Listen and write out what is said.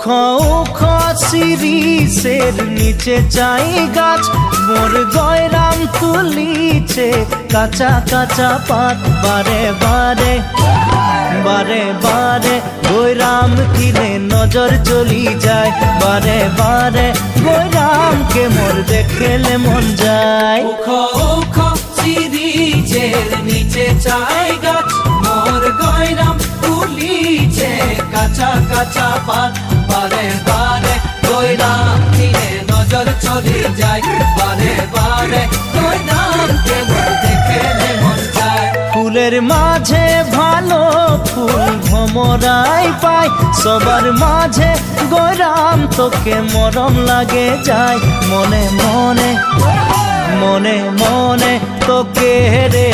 উখ শিরিষের নিচে চাই গাছ, মোর গয়রাম তুলিছে কাঁচা কাঁচা পাত। বারে বারে বারে বারে গয়রাম কিনে নজর চলি যায়, বারে বারে গয়রামকে মোর দেখলে মন যায়। উখ শিরিষের নিচে চাই গাছ, মোর গয়রাম তুলিছে কাঁচা কাঁচা পাত। বারে বারে গয়রাম কিনে নজর চলি যায়, বারে বারে গয়রামকে মোর দেখলে মন যায়। ফুলের মাঝে ভালো ফুল ভমরাই পায়, সবার মাঝে গয়রাম তোকে মরম লাগে যায়। মনে মনে মনে মনে তোকে রে